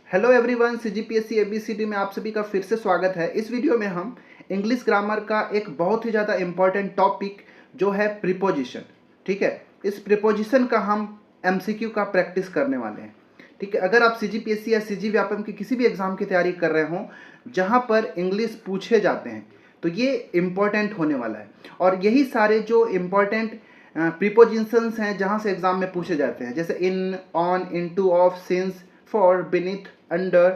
Hello everyone, CGPSC ABCD में आप सभी का फिर से स्वागत है। इस वीडियो में हम इंग्लिश ग्रामर का एक बहुत ही ज़्यादा इम्पॉर्टेंट टॉपिक जो है प्रीपोजिशन, ठीक है, इस प्रीपोजिशन का हम एमसीक्यू का प्रैक्टिस करने वाले हैं। ठीक है, अगर आप सीजीपीएससी या सीजी व्यापम की किसी भी एग्ज़ाम की तैयारी कर रहे हों जहाँ पर इंग्लिश पूछे जाते हैं तो ये इम्पॉर्टेंट होने वाला है। और यही सारे जो इम्पॉर्टेंट प्रीपोजिशंस हैं जहाँ से एग्ज़ाम में पूछे जाते हैं, जैसे in, on, into, of, since, for, beneath, under,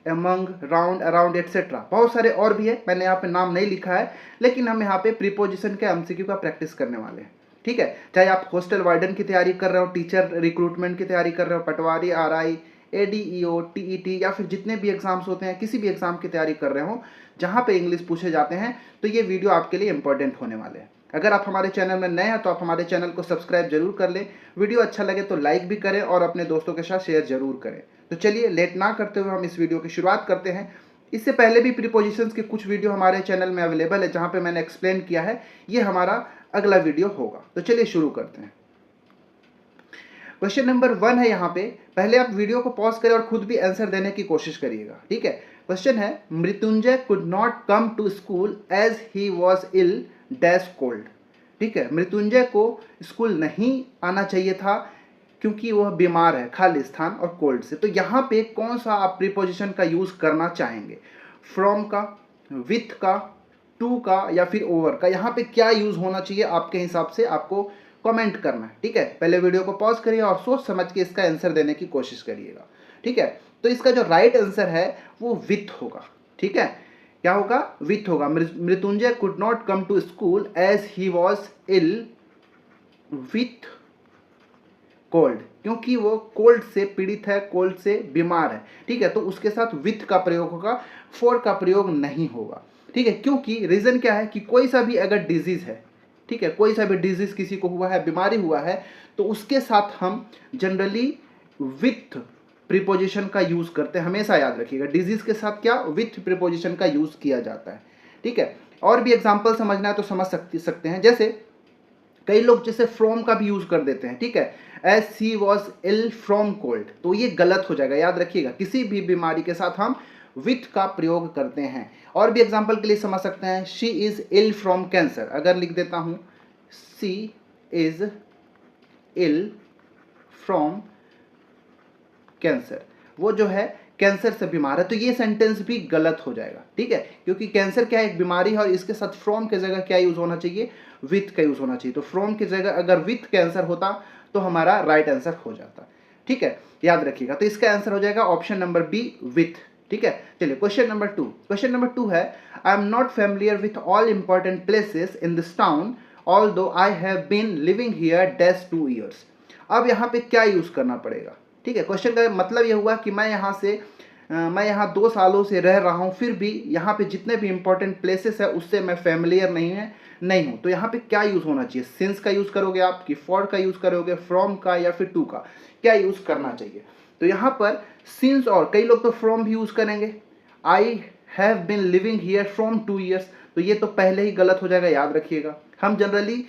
among, round, around etcetera, बहुत सारे और भी है। मैंने यहाँ पे नाम नहीं लिखा है, लेकिन हम यहाँ पे प्रीपोजिशन के एमसीक्यू का प्रैक्टिस करने वाले हैं। ठीक है, चाहे आप हॉस्टल वार्डन की तैयारी कर रहे हो, टीचर रिक्रूटमेंट की तैयारी कर रहे हो, पटवारी, आरआई, एडीईओ, टीईटी या फिर जितने भी एग्जाम्स होते हैं, किसी भी एग्जाम की तैयारी कर रहे हो जहाँ पे इंग्लिश पूछे जाते हैं, तो ये वीडियो आपके लिए इंपॉर्टेंट होने वाले हैं। अगर आप हमारे चैनल में नए हैं तो आप हमारे चैनल को सब्सक्राइब जरूर कर लें, वीडियो अच्छा लगे तो लाइक भी करें और अपने दोस्तों के साथ शेयर जरूर करें। तो चलिए लेट ना करते हुए हम इस वीडियो की शुरुआत करते हैं। इससे पहले भी प्रीपोजिशंस के कुछ वीडियो हमारे चैनल में अवेलेबल है जहाँ पे मैंने एक्सप्लेन किया है। ये हमारा अगला वीडियो होगा। तो चलिए शुरू करते हैं। क्वेश्चन नंबर 1 है यहाँ पे। पहले आप वीडियो को पॉज करें और खुद भी आंसर देने की कोशिश करिएगा। ठीक है, क्वेश्चन है Mrityunjay could not come to school as he was ill dash cold. ठीक है, मृत्युंजय को स्कूल नहीं आना चाहिए था क्योंकि वह बीमार है, खालिस्तान और कोल्ड से। तो यहाँ पे कौन सा आप प्रीपोजिशन का यूज करना चाहेंगे? फ्रॉम का, विथ का, टू का या फिर ओवर का? यहाँ पे क्या यूज होना चाहिए आपके हिसाब से, आपको कमेंट करना है। ठीक है, पहले वीडियो को पॉज करिए और सोच समझ के इसका आंसर देने की कोशिश करिएगा। ठीक है, तो इसका जो राइट आंसर है वो विथ होगा। ठीक है, क्या होगा? विथ होगा। Mrityunjay could not come to school as he was ill with cold, क्योंकि वो कोल्ड से पीड़ित है, कोल्ड से बीमार है। ठीक है, तो उसके साथ विथ का प्रयोग होगा, फॉर का प्रयोग नहीं होगा। ठीक है, क्योंकि रीजन क्या है कि कोई सा भी अगर डिजीज है, ठीक है, कोई सा भी डिजीज किसी को हुआ है, बीमारी हुआ है, तो उसके साथ हम जनरली विथ प्रीपोजिशन का यूज करते हैं। हमेशा याद रखिएगा, डिजीज के साथ क्या, विथ प्रीपोजिशन का यूज किया जाता है। ठीक है, और भी एग्जाम्पल समझना है तो समझ सकते हैं। जैसे कई लोग जैसे फ्रॉम का भी यूज कर देते हैं। ठीक है, as she was ill from cold, तो ये गलत हो जाएगा। याद रखिएगा, किसी भी बीमारी के साथ हम विथ का प्रयोग करते हैं। और भी एग्जाम्पल के लिए समझ सकते हैं, she is ill from cancer. अगर लिख देता हूं she is ill from cancer, वो जो है कैंसर से बीमार है, तो ये सेंटेंस भी गलत हो जाएगा। ठीक है, क्योंकि कैंसर क्या है, एक बीमारी है, और इसके साथ फ्रॉम की जगह क्या यूज होना चाहिए, विथ का यूज होना चाहिए। तो फ्रॉम की जगह अगर विथ कैंसर होता तो हमारा राइट आंसर हो जाता। ठीक है, याद रखिएगा। तो इसका आंसर हो जाएगा ऑप्शन नंबर बी, विथ। ठीक है, चलिए क्वेश्चन नंबर 2। क्वेश्चन नंबर 2 है, I am not familiar with all important places in this town although I have been living here dash 2 years। अब यहाँ पे क्या यूज करना पड़ेगा? ठीक है, क्वेश्चन का मतलब ये हुआ कि मैं यहाँ 2 सालों से रह रहा हूँ, फिर भी यहाँ पे जितने भी इंपॉर्टेंट प्लेसेस है उससे मैं फेमिलियर नहीं हूँ। तो यहाँ पे क्या यूज होना चाहिए? सिंस का यूज करोगे आप, कि फॉर का यूज करोगे, फ्रॉम का या फिर टू का? क्या यूज करना चाहिए? तो यहाँ पर सिंस, और कई लोग तो फ्रॉम भी यूज करेंगे। I have been living here from 2 years, तो ये तो पहले ही गलत हो जाएगा। याद रखिएगा, हम जनरली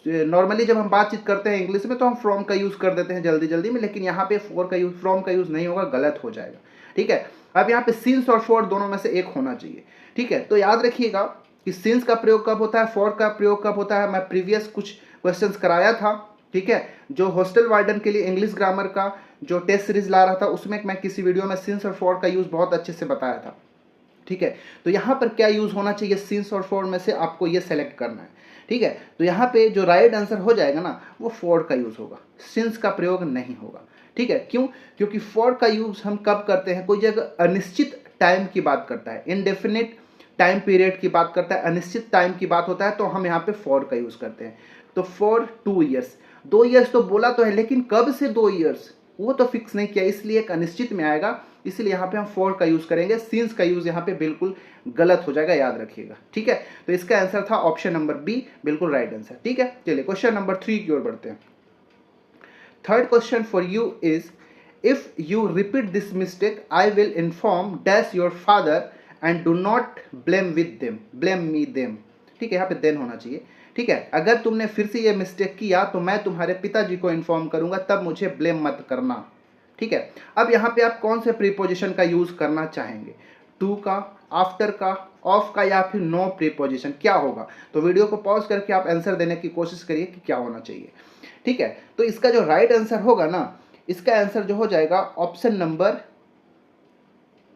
नॉर्मली जब हम बातचीत करते हैं इंग्लिश में तो हम फ्रॉम का यूज कर देते हैं जल्दी में, लेकिन यहाँ पे फॉर का यूज, फ्रॉम का यूज नहीं होगा, गलत हो जाएगा। ठीक है, अब यहाँ पे सिंस और फॉर दोनों में से एक होना चाहिए। ठीक है, तो याद रखिएगा कि सिंस का प्रयोग कब होता है, फॉर का प्रयोग कब होता है। मैं प्रीवियस कुछ क्वेश्चंस कराया था, ठीक है, जो हॉस्टल वार्डन के लिए इंग्लिश ग्रामर का जो टेस्ट सीरीज ला रहा था, उसमें मैं किसी वीडियो में सिंस और फॉर का यूज बहुत अच्छे से बताया था। ठीक है, तो यहाँ पर क्या यूज होना चाहिए, सिंस और फॉर में से आपको ये सेलेक्ट करना है। ठीक है, तो यहाँ पे जो राइट आंसर हो जाएगा ना, वो फॉर का यूज होगा, सिंस का प्रयोग नहीं होगा। ठीक है, क्यों? क्योंकि फॉर का यूज हम कब करते हैं, कोई जगह अनिश्चित टाइम की बात करता है, इनडेफिनिट टाइम पीरियड की बात करता है, अनिश्चित टाइम की बात होता है, तो हम यहाँ पे फॉर का यूज करते हैं। तो फॉर 2 years, 2 years तो बोला तो है, लेकिन कब से 2 years वो तो फिक्स नहीं किया, इसलिए एक अनिश्चित में आएगा, इसलिए यहाँ पे हम फॉर का यूज करेंगे। सिंस का यूज यहाँ पे बिल्कुल गलत हो जाएगा, याद रखिएगा। ठीक है, तो इसका आंसर था ऑप्शन नंबर बी, बिल्कुल राइट आंसर। ठीक है, चलिए क्वेश्चन नंबर 3 की ओर बढ़ते हैं। Third question for you is, if you repeat this mistake I will inform dash your father and do not blame me them. ठीक है, यहाँ पे देन होना चाहिए। ठीक है, अगर तुमने फिर से ये मिस्टेक किया तो मैं तुम्हारे पिताजी को इन्फॉर्म करूंगा, तब मुझे ब्लेम मत करना। ठीक है। अब यहाँ पे आप कौन से प्रीपोजिशन का यूज करना चाहेंगे, टू का, आफ्टर का, ऑफ का, या फिर नो प्रीपोजिशन, क्या होगा? तो वीडियो को पॉज करके आप आंसर देने की कोशिश करिए कि क्या होना चाहिए। ठीक है, तो इसका जो राइट आंसर होगा ना, इसका आंसर जो हो जाएगा ऑप्शन नंबर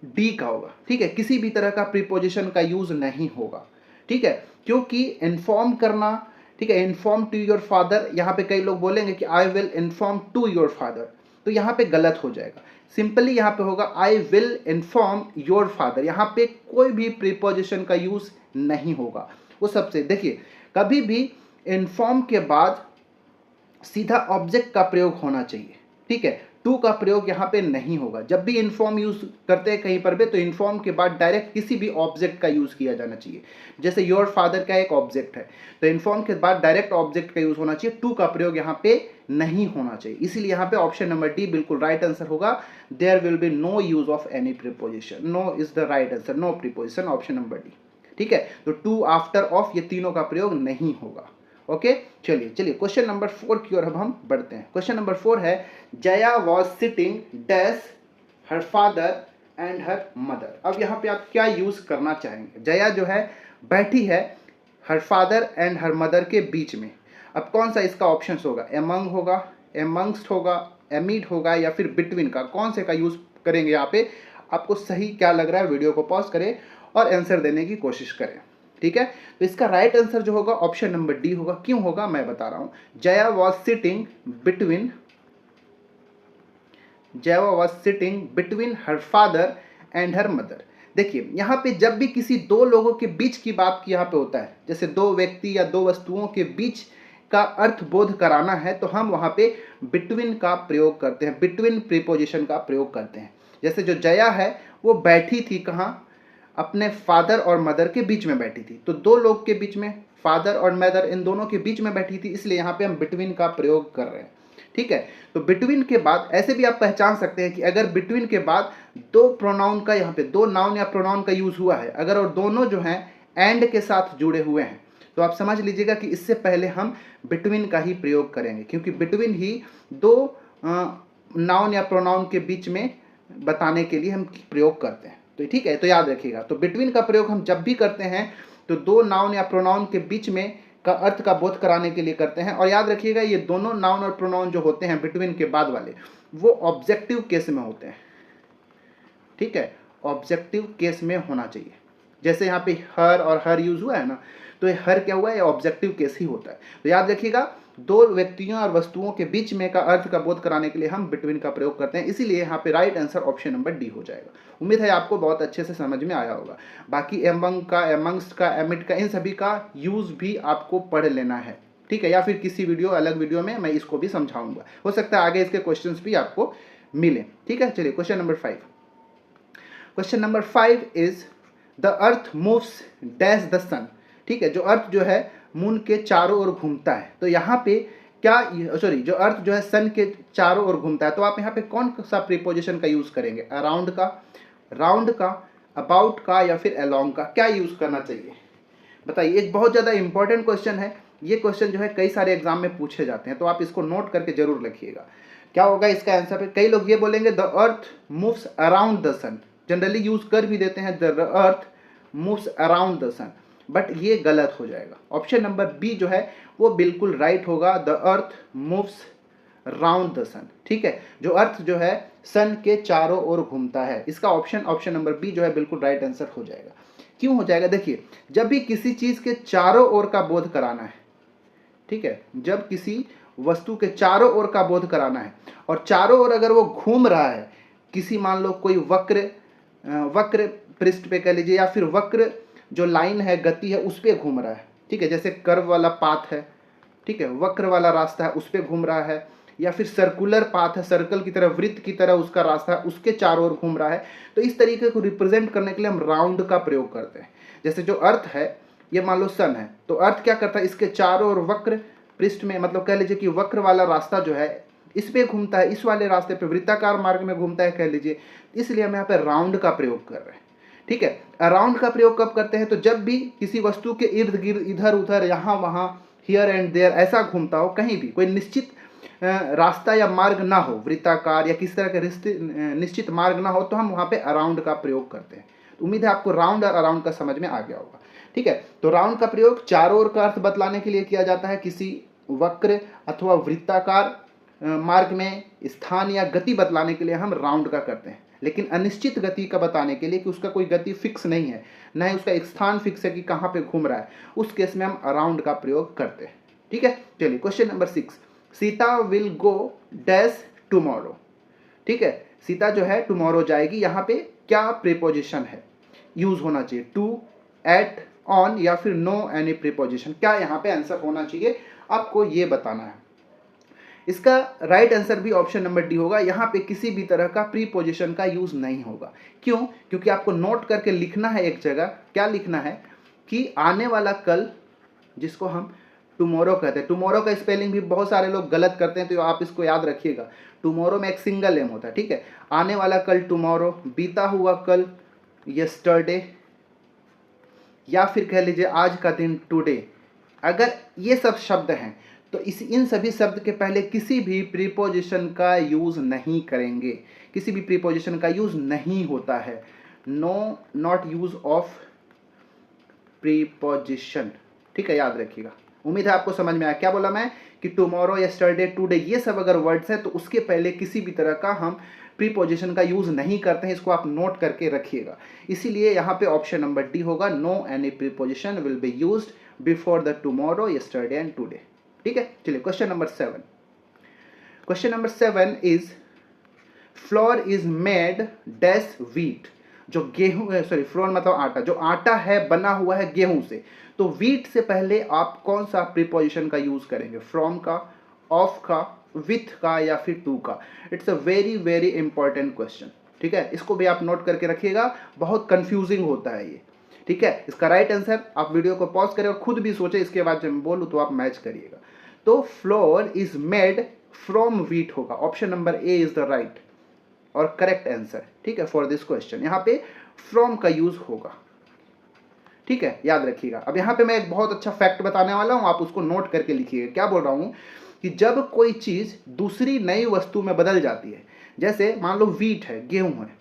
डी का होगा। ठीक है, किसी भी तरह का प्रीपोजिशन का यूज नहीं होगा। ठीक है, क्योंकि इन्फॉर्म करना, ठीक है, इन्फॉर्म टू योर फादर, यहाँ पे कई लोग बोलेंगे कि I will inform to your father, तो यहाँ पे गलत हो जाएगा। सिंपली यहाँ पे होगा आई विल इन्फॉर्म योर फादर, यहाँ पे कोई भी प्रीपोजिशन का यूज नहीं होगा। वो सबसे देखिए, कभी भी इन्फॉर्म के बाद सीधा ऑब्जेक्ट का प्रयोग होना चाहिए। ठीक है, टू का प्रयोग यहाँ पे नहीं होगा। जब भी इन्फॉर्म यूज करते हैं कहीं पर भी, तो इन्फॉर्म के बाद डायरेक्ट किसी भी ऑब्जेक्ट का यूज किया जाना चाहिए। जैसे योर फादर का एक ऑब्जेक्ट है, तो इन्फॉर्म के बाद डायरेक्ट ऑब्जेक्ट का यूज होना चाहिए, टू का प्रयोग यहाँ पे नहीं होना चाहिए। इसीलिए यहाँ पे ऑप्शन नंबर डी बिल्कुल राइट आंसर होगा। There will be no use of any preposition, no is the right answer, no preposition, option number D. ठीक है, तो टू, आफ्टर, ऑफ, ये तीनों का प्रयोग नहीं होगा। ओके, चलिए क्वेश्चन नंबर 4 की ओर अब हम बढ़ते हैं। क्वेश्चन नंबर 4 है, Jaya was sitting dash her father and her mother. अब यहाँ पे आप क्या यूज करना चाहेंगे? जया जो है बैठी है her father and her mother के बीच में। अब कौन सा इसका ऑप्शन होगा? एमंग होगा, एमंगस्ट होगा, एमिड होगा, या फिर बिटवीन का? कौन से का यूज करेंगे यहाँ पे? आपको सही क्या लग रहा है, वीडियो को पॉज करें और आंसर देने की कोशिश करें। ठीक है, तो इसका राइट आंसर जो होगा ऑप्शन नंबर डी होगा। क्यों होगा मैं बता रहा हूं। Jaya was sitting between her father and her mother. देखिए, यहाँ पे जब भी किसी दो लोगों के बीच की बात यहाँ पे होता है, जैसे दो व्यक्ति या दो वस्तुओं के बीच का अर्थ बोध कराना है, तो हम वहाँ पे बिटवीन का प्रयोग करते हैं, बिटवीन प्रीपोजिशन का प्रयोग करते हैं। जैसे जो जया है वो बैठी थी कहाँ? अपने फादर और मदर के बीच में बैठी थी, तो दो लोग के बीच में, फादर और मदर, इन दोनों के बीच में बैठी थी, इसलिए यहाँ पे हम बिटवीन का प्रयोग कर रहे हैं। ठीक है, तो बिटवीन के बाद ऐसे भी आप पहचान सकते हैं कि अगर बिटवीन के बाद दो प्रोनाउन का, यहाँ पे दो नाउन या प्रोनाउन का यूज हुआ है, अगर और दोनों जो हैं एंड के साथ जुड़े हुए हैं, तो आप समझ लीजिएगा कि इससे पहले हम बिटवीन का ही प्रयोग करेंगे, क्योंकि बिटवीन ही दो नाउन या प्रोनाउन के बीच में बताने के लिए हम प्रयोग करते हैं। तो ठीक है, तो याद रखिएगा, तो बिटवीन का प्रयोग हम जब भी करते हैं तो दो नाउन या प्रोनाउन के बीच में का अर्थ का बोध कराने के लिए करते हैं। और याद रखिएगा, ये दोनों नाउन और प्रोनाउन जो होते हैं बिटवीन के बाद वाले, वो ऑब्जेक्टिव केस में होते हैं। ठीक है, ऑब्जेक्टिव केस में होना चाहिए। जैसे यहाँ पे हर और हर यूज हुआ है ना, तो ये हर क्या हुआ है? ऑब्जेक्टिव केस ही होता है। तो याद रखिएगा, दो व्यक्तियों और वस्तुओं के बीच में का अर्थ का बोध कराने के लिए हम बिटवीन का प्रयोग करते हैं, इसीलिए यहाँ पे right answer option number D हो जाएगा। उम्मीद है आपको बहुत अच्छे से समझ में आया होगा। बाकी एमंग का, एमंग्स्ट का, एमिड का, इन सभी का यूज भी आपको पढ़ लेना है। ठीक है, या फिर किसी वीडियो, अलग वीडियो में मैं इसको भी समझाऊंगा, हो सकता है आगे इसके क्वेश्चन भी आपको मिले। ठीक है, चलिए question number 5। Question number 5 is the earth moves dash the sun. ठीक है, जो अर्थ जो है मून के चारों ओर घूमता है, तो यहाँ पे क्या, सॉरी, जो अर्थ जो है सन के चारों ओर घूमता है, तो आप यहाँ पे कौन सा प्रीपोजिशन का यूज करेंगे? अराउंड का, राउंड का, अबाउट का, या फिर अलोंग का? क्या यूज करना चाहिए बताइए। एक बहुत ज़्यादा इंपॉर्टेंट क्वेश्चन है ये। क्वेश्चन जो है कई सारे एग्जाम में पूछे जाते हैं, तो आप इसको नोट करके जरूर रखिएगा। क्या होगा इसका आंसर पे? कई लोग ये बोलेंगे the earth moves around the sun, generally use कर भी देते हैं the earth moves around the sun, but ये गलत हो जाएगा। ऑप्शन नंबर बी जो है वो बिल्कुल राइट होगा, the earth moves round the sun. ठीक है, जो अर्थ जो है सन के चारों ओर घूमता है, इसका ऑप्शन नंबर बी जो है बिल्कुल राइट आंसर हो जाएगा। क्यों हो जाएगा? देखिए, जब भी किसी चीज के चारों ओर का बोध कराना है, ठीक है, जब किसी वस्तु के चारों ओर का बोध कराना है और चारों ओर अगर वो घूम रहा है, किसी मान लो कोई वक्र पृष्ठ पे कह लीजिए, या फिर वक्र जो लाइन है, गति है, उस पर घूम रहा है। ठीक है, जैसे कर्व वाला पाथ है, ठीक है, वक्र वाला रास्ता है, उस पर घूम रहा है, या फिर सर्कुलर पाथ है, सर्कल की तरह, वृत्त की तरह उसका रास्ता है, उसके चारों ओर घूम रहा है, तो इस तरीके को रिप्रेजेंट करने के लिए हम राउंड का प्रयोग करते हैं। जैसे जो अर्थ है, ये मान लो सन है, तो अर्थ क्या करता है? इसके चारों ओर वक्र पृष्ठ में, मतलब कह लीजिए कि वक्र वाला रास्ता जो है इस पे घूमता है, इस वाले रास्ते पे वृत्ताकार मार्ग में घूमता है कह लीजिए, इसलिए हम यहाँ पे राउंड का प्रयोग कर रहे हैं। ठीक है, अराउंड का प्रयोग कब करते हैं? तो जब भी किसी वस्तु के इर्द गिर्द, इधर उधर, यहाँ वहाँ, हियर एंड देयर ऐसा घूमता हो, कहीं भी कोई निश्चित रास्ता या मार्ग ना हो, वृत्ताकार या किसी तरह का निश्चित मार्ग ना हो, तो हम वहाँ पे अराउंड का प्रयोग करते हैं। तो उम्मीद है आपको राउंड और अराउंड का समझ में आ गया होगा। ठीक है, तो राउंड का प्रयोग चारों ओर का अर्थ बतलाने के लिए किया जाता है। किसी वक्र अथवा वृत्ताकार मार्ग में स्थान या गति बतलाने के लिए हम राउंड का करते हैं। लेकिन अनिश्चित गति का बताने के लिए कि उसका कोई गति फिक्स नहीं है, ना ही उसका एक स्थान फिक्स है कि कहाँ पे घूम रहा है, उस केस में हम अराउंड का प्रयोग करते हैं। ठीक है, चलिए question number 6, Sita will go dash tomorrow. ठीक है, सीता जो है टुमारो जाएगी, यहाँ पे क्या प्रीपोजिशन है यूज होना चाहिए, टू, एट, ऑन या फिर नो एनी प्रीपोजिशन, क्या यहाँ पे आंसर होना चाहिए आपको ये बताना है। इसका राइट आंसर भी ऑप्शन नंबर डी होगा। यहाँ पे किसी भी तरह का प्रीपोजिशन का यूज नहीं होगा। क्यों? क्योंकि आपको नोट करके लिखना है एक जगह, क्या लिखना है कि आने वाला कल, जिसको हम टुमारो कहते हैं। टुमारो का स्पेलिंग भी बहुत सारे लोग गलत करते हैं, तो आप इसको याद रखिएगा। टुमारो में एक सिंगल एम होता है। ठीक है, आने वाला कल टुमारो, बीता हुआ कल यस्टरडे, या फिर कह लीजिए आज का दिन टुडे। अगर ये सब शब्द हैं तो इन सभी शब्द के पहले किसी भी प्रीपोजिशन का यूज नहीं करेंगे, किसी भी प्रीपोजिशन का यूज नहीं होता है। No, not use of preposition. ठीक है, याद रखिएगा। उम्मीद है आपको समझ में आया। क्या बोला मैं कि टुमारो, यस्टरडे, टुडे, ये सब अगर वर्ड्स हैं तो उसके पहले किसी भी तरह का हम प्रीपोजिशन का यूज नहीं करते हैं। इसको आप नोट करके रखिएगा। इसीलिए यहाँ पे ऑप्शन नंबर डी होगा, no any preposition will be used before the tomorrow, yesterday and today. ठीक है, चलिए question number 7। Question number 7 is floor is made dash wheat. जो गेहूं, सॉरी फ्लोर मतलब आटा, जो आटा है बना हुआ है गेहूं से। तो व्हीट से पहले आप कौन सा प्रीपोजिशन का यूज करेंगे, फ्रॉम का, ऑफ का, विथ का या फिर टू का। It's a very very important question. ठीक है, इसको भी आप नोट करके रखिएगा, बहुत कंफ्यूजिंग होता है ये। ठीक है, इसका राइट आंसर आप वीडियो को पॉज करें और खुद भी सोचें, इसके बाद जब मैं बोलूं तो आप मैच करिएगा। तो flour is made from wheat होगा। Option number A is the right और करेक्ट आंसर। ठीक है, फॉर दिस क्वेश्चन यहाँ पे फ्रॉम का यूज होगा। ठीक है, याद रखिएगा। अब यहाँ पे मैं एक बहुत अच्छा फैक्ट बताने वाला हूं, आप उसको नोट करके लिखिएगा। क्या बोल रहा हूं कि जब कोई चीज दूसरी नई वस्तु में बदल जाती है, जैसे मान लो व्हीट है, गेहूं है।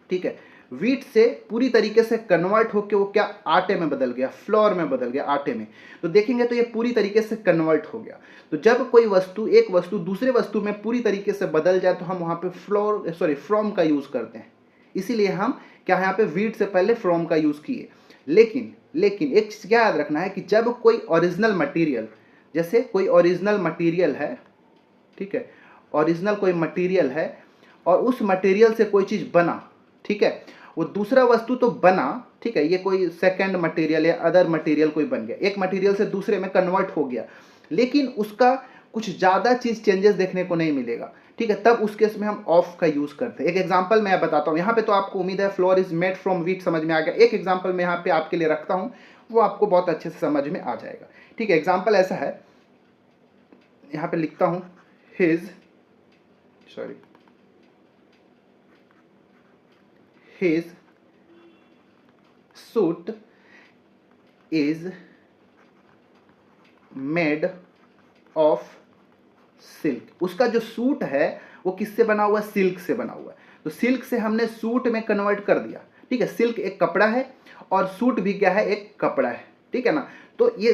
ठीक है, व्हीट से पूरी तरीके से कन्वर्ट होकर वो क्या आटे में बदल गया, फ्लोर में बदल गया, आटे में। तो देखेंगे तो ये पूरी तरीके से कन्वर्ट हो गया। तो जब कोई वस्तु, एक वस्तु दूसरे वस्तु में पूरी तरीके से बदल जाए तो हम वहां पे फ्रॉम का यूज करते हैं। इसीलिए हम क्या यहाँ पे व्हीट से पहले फ्रॉम का यूज किए। लेकिन एक चीज क्या याद रखना है कि जब कोई ओरिजिनल मटेरियल, जैसे कोई ओरिजिनल मटेरियल है, ठीक है, ओरिजिनल कोई मटेरियल है और उस मटेरियल से कोई चीज बना, ठीक है, वो दूसरा वस्तु तो बना, ठीक है, ये कोई सेकंड मटेरियल या अदर मटेरियल कोई बन गया, एक मटेरियल से दूसरे में कन्वर्ट हो गया, लेकिन उसका कुछ ज़्यादा चीज़ चेंजेस देखने को नहीं मिलेगा। ठीक है, तब उस केस में हम ऑफ का यूज़ करते हैं। एक एग्जांपल मैं बताता हूँ। यहाँ पे तो आपको उम्मीद है floor is made from wheat समझ में आ गया। एक एग्जांपल मैं यहाँ पे आपके लिए रखता हूँ, वो आपको बहुत अच्छे से समझ में आ जाएगा। ठीक है, एग्जाम्पल ऐसा है, यहाँ पे लिखता हूँ, his suit is made of silk. उसका जो सूट है वो किससे बना हुआ है, सिल्क से बना हुआ है। तो सिल्क से हमने सूट में कन्वर्ट कर दिया। ठीक है, सिल्क एक कपड़ा है और सूट भी क्या है, एक कपड़ा है। ठीक है ना, तो ये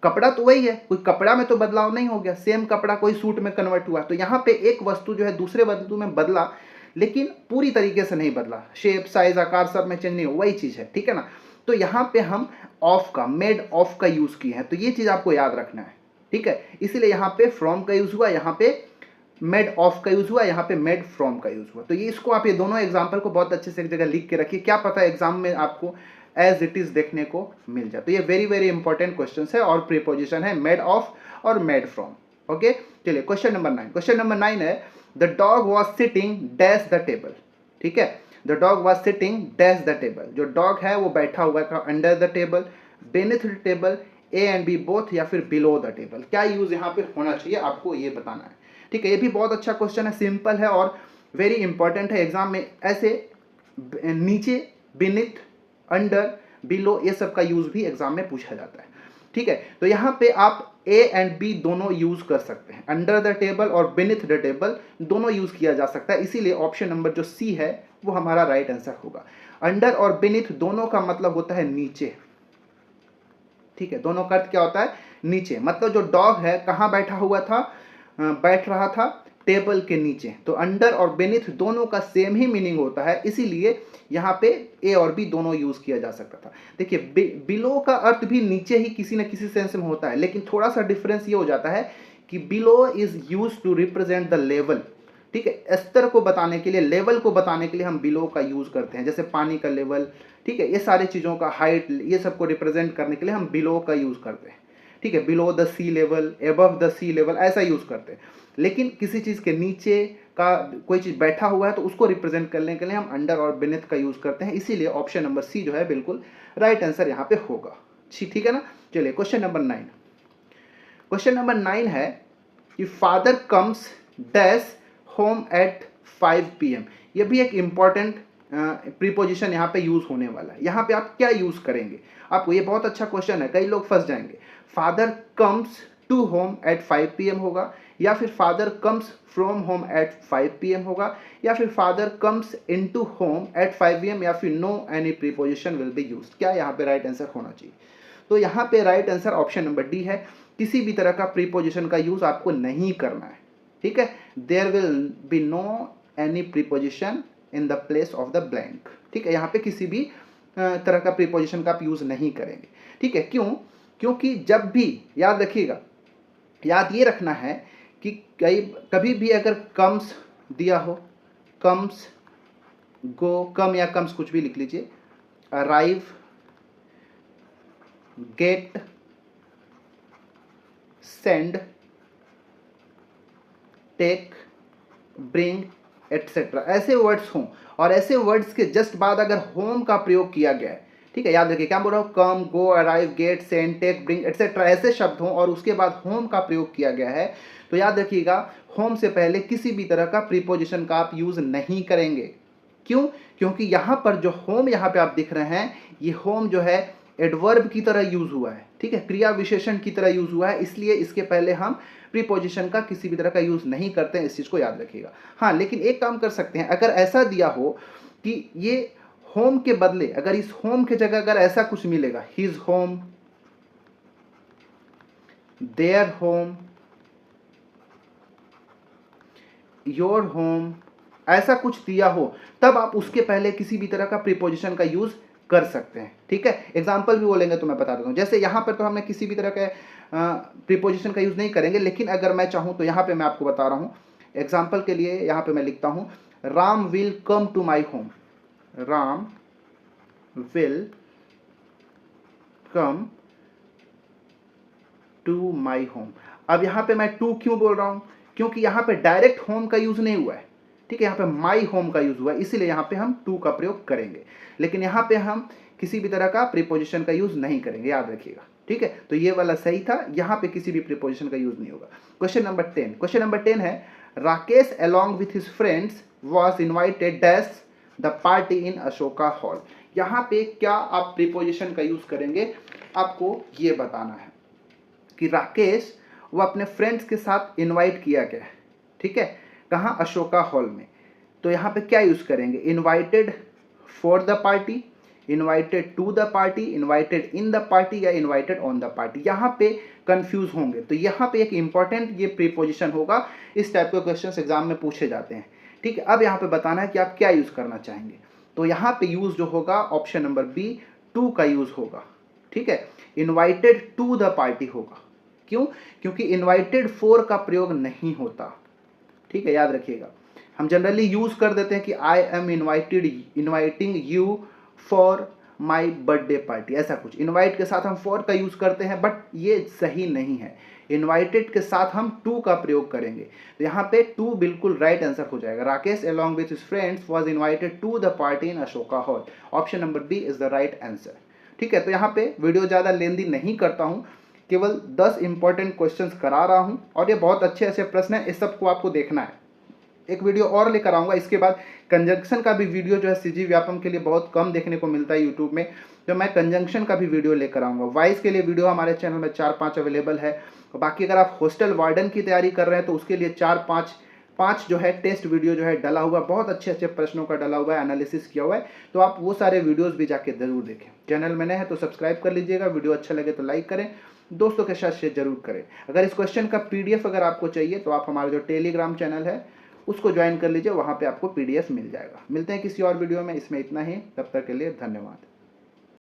कपड़ा तो वही है, कोई कपड़ा में तो बदलाव नहीं हो गया, सेम कपड़ा कोई सूट में कन्वर्ट हुआ। तो यहाँ पे एक वस्तु जो है दूसरे वस्तु में बदला, लेकिन पूरी तरीके से नहीं बदला, शेप, साइज, आकार सब में चेंज नहीं हुआ, वही चीज़ है। ठीक है ना, तो यहाँ पे हम ऑफ का, मेड ऑफ का यूज़ किए हैं। तो ये चीज़ आपको याद रखना है। ठीक है, इसलिए यहाँ पे फ्रॉम का यूज़ हुआ, यहाँ पे मेड ऑफ का यूज़ हुआ, यहाँ पे मेड फ्रॉम का यूज़ हुआ। तो ये इसको आप ये दोनों एग्जाम्पल को बहुत अच्छे से एक जगह लिख के रखिए, क्या पता एग्जाम में आपको एज इट इज़ देखने को मिल जाए। तो ये वेरी वेरी इंपॉर्टेंट क्वेश्चन है और प्रीपोजिशन है मेड ऑफ और मेड फ्रॉम। ओके, चलिए क्वेश्चन नंबर 9। क्वेश्चन नंबर 9 है, the dog was sitting dash the table. ठीक है, the dog was sitting dash the table. जो डॉग है वो बैठा हुआ है under the table, beneath the table, A and B both, या फिर बिलो द टेबल। क्या यूज यहाँ पे होना चाहिए आपको ये बताना है। ठीक है, ये भी बहुत अच्छा क्वेश्चन है, सिंपल है और वेरी इंपॉर्टेंट है। एग्जाम में ऐसे नीचे, बेनिथ, अंडर, बिलो, ये सब का यूज भी एग्जाम में पूछा जाता है। ठीक है, तो यहाँ पे आप ए एंड बी दोनों यूज कर सकते हैं, अंडर द टेबल और बिनिथ द टेबल दोनों यूज किया जा सकता है, इसीलिए ऑप्शन नंबर जो सी है वो हमारा राइट आंसर होगा। अंडर और बिनिथ दोनों का मतलब होता है नीचे, ठीक है, दोनों का अर्थ क्या होता है, नीचे। मतलब जो डॉग है कहाँ बैठा हुआ था, बैठ रहा था टेबल के नीचे। तो अंडर और बेनिथ दोनों का सेम ही मीनिंग होता है, इसीलिए यहाँ पे ए और बी दोनों यूज किया जा सकता था। देखिए बिलो का अर्थ भी नीचे ही किसी न किसी सेंस में होता है, लेकिन थोड़ा सा डिफरेंस ये हो जाता है कि below is use to represent the level, ठीक है, स्तर को बताने के लिए, लेवल को बताने के लिए हम बिलो का यूज करते हैं, जैसे पानी का लेवल, ठीक है, ये सारी चीज़ों का हाइट, ये सबको रिप्रेजेंट करने के लिए हम बिलो का यूज करते हैं, ठीक है, below the sea level, above the sea level, ऐसा यूज करते हैं। लेकिन किसी चीज़ के नीचे का कोई चीज़ बैठा हुआ है तो उसको रिप्रेजेंट करने के लिए हम अंडर और बेनेथ का यूज करते हैं, इसीलिए ऑप्शन नंबर सी जो है बिल्कुल राइट आंसर यहाँ पे होगा। ठीक है ना। चलिए क्वेश्चन नंबर 9। क्वेश्चन नंबर 9 है कि father comes dash home at 5 PM। ये भी एक इंपॉर्टेंट प्रीपोजिशन यहाँ पे यूज होने वाला है। यहाँ पे आप क्या यूज करेंगे, आपको ये बहुत अच्छा क्वेश्चन है, कई लोग फंस जाएंगे। Father comes to home at 5 PM होगा, या फिर father comes from home at 5 PM होगा, या फिर father comes into home at 5 PM, या फिर no any preposition will be used. क्या यहाँ पे राइट आंसर होना चाहिए? तो यहाँ पे right answer option number D है, किसी भी तरह का प्रीपोजिशन का यूज आपको नहीं करना है, ठीक है। There will be no any preposition in the place of the blank, ठीक है, यहाँ पे किसी भी तरह का प्रीपोजिशन का आप यूज नहीं करेंगे, ठीक है। क्यों? क्योंकि जब भी, याद रखिएगा, याद ये रखना है कि कभी भी अगर कम्स दिया हो, कम्स, गो, कम या कम्स कुछ भी लिख लीजिए, arrive, get, send, take, bring etcetera, ऐसे वर्ड्स हों और ऐसे वर्ड्स के जस्ट बाद अगर होम का प्रयोग किया गया है, ठीक है, याद रखिए क्या बोल रहा हूँ, come, go, arrive, get, send, take, bring etcetera, ऐसे शब्द हों और उसके बाद होम का प्रयोग किया गया है, तो याद रखिएगा होम से पहले किसी भी तरह का प्रीपोजिशन का आप यूज नहीं करेंगे। क्यों? क्योंकि यहाँ पर जो होम यहाँ पे आप दिख रहे हैं, ये होम जो है एडवर्ब की तरह यूज हुआ है, ठीक है, क्रिया विशेषण की तरह यूज हुआ है, इसलिए इसके पहले हम प्रीपोजिशन का किसी भी तरह का यूज नहीं करते हैं, इस चीज को याद रखिएगा। हाँ, लेकिन एक काम कर सकते हैं, अगर ऐसा दिया हो कि ये होम के बदले, अगर इस होम के जगह अगर ऐसा कुछ मिलेगा, his home, their home, your home, ऐसा कुछ दिया हो, तब आप उसके पहले किसी भी तरह का प्रीपोजिशन का यूज कर सकते हैं, ठीक है। एग्जाम्पल भी बोलेंगे तो मैं बता देता हूँ, जैसे यहाँ पर तो हमने किसी भी तरह के प्रीपोजिशन का यूज नहीं करेंगे, लेकिन अगर मैं चाहूँ तो यहाँ पे मैं आपको बता रहा हूँ, एग्जाम्पल के लिए यहाँ पे मैं लिखता हूँ, Ram will come to my home, Ram will come to my home. अब यहाँ पे मैं टू क्यों बोल रहा हूँ? क्योंकि यहाँ पे डायरेक्ट होम का यूज नहीं हुआ है, ठीक है, यहाँ पे माई होम का यूज हुआ है, इसीलिए यहाँ पे हम टू का प्रयोग करेंगे, लेकिन यहाँ पे हम किसी भी तरह का प्रीपोजिशन का यूज नहीं करेंगे, याद रखिएगा, ठीक है। तो ये वाला सही था, यहाँ पे किसी भी प्रीपोजिशन का यूज नहीं होगा। Question number 10। क्वेश्चन नंबर 10 है, Rakesh along with his friends was invited dash the party in Ashoka hall. यहाँ पे क्या आप प्रीपोजिशन का यूज करेंगे, आपको ये बताना है कि राकेश वो अपने फ्रेंड्स के साथ इनवाइट किया गया है, ठीक है, कहाँ, अशोका हॉल में। तो यहाँ पे क्या यूज करेंगे, invited for the party, invited to the party, invited in the party, या इनवाइटेड ऑन द पार्टी। यहाँ पे कंफ्यूज होंगे, तो यहाँ पे एक इंपॉर्टेंट ये प्रीपोजिशन होगा, इस टाइप के क्वेश्चन एग्जाम में पूछे जाते हैं, ठीक है। अब यहाँ पे बताना है कि आप क्या यूज करना चाहेंगे, तो यहाँ पे यूज जो होगा ऑप्शन नंबर बी, टू का यूज होगा, ठीक है, इनवाइटेड टू द पार्टी होगा। क्यों? क्योंकि इनवाइटेड फॉर का प्रयोग नहीं होता, ठीक है, याद रखिएगा। हम जनरली यूज कर देते हैं कि I am inviting you for my birthday party, ऐसा कुछ, इनवाइट के साथ हम फॉर का यूज करते हैं, बट ये सही नहीं है, इनवाइटेड के साथ हम टू का प्रयोग करेंगे। तो यहाँ पे टू बिल्कुल राइट आंसर हो जाएगा, Rakesh along with his friends was invited to the party in Ashoka hall, option number B is the right answer, ठीक है। तो यहाँ पे वीडियो ज़्यादा लेंदी नहीं करता हूँ, केवल 10 इंपॉर्टेंट क्वेश्चंस करा रहा हूँ, और ये बहुत अच्छे अच्छे प्रश्न हैं, इस सबको आपको देखना है, एक वीडियो और लेकर आऊँगा। इसके बाद कंजंक्शन का भी वीडियो जो है सीजी व्यापम के लिए बहुत कम देखने को मिलता है यूट्यूब में, तो मैं कंजंक्शन का भी वीडियो लेकर आऊँगा। वॉइस के लिए वीडियो हमारे चैनल में 4-5 अवेलेबल है। और बाकी अगर आप हॉस्टल वार्डन की तैयारी कर रहे हैं तो उसके लिए 4-5 जो है टेस्ट वीडियो जो है डला हुआ, बहुत अच्छे अच्छे प्रश्नों का डला हुआ है, एनालिसिस किया हुआ है, तो आप वो सारे वीडियोस भी जाके जरूर देखें। चैनल में नए हैं तो सब्सक्राइब कर लीजिएगा, वीडियो अच्छा लगे तो लाइक करें, दोस्तों के साथ शेयर जरूर करें। अगर इस क्वेश्चन का पीडीएफ अगर आपको चाहिए तो आप हमारा जो टेलीग्राम चैनल है उसको ज्वाइन कर लीजिए, वहाँ पे आपको पीडीएफ मिल जाएगा। मिलते हैं किसी और वीडियो में, इसमें इतना ही, तब तक के लिए धन्यवाद।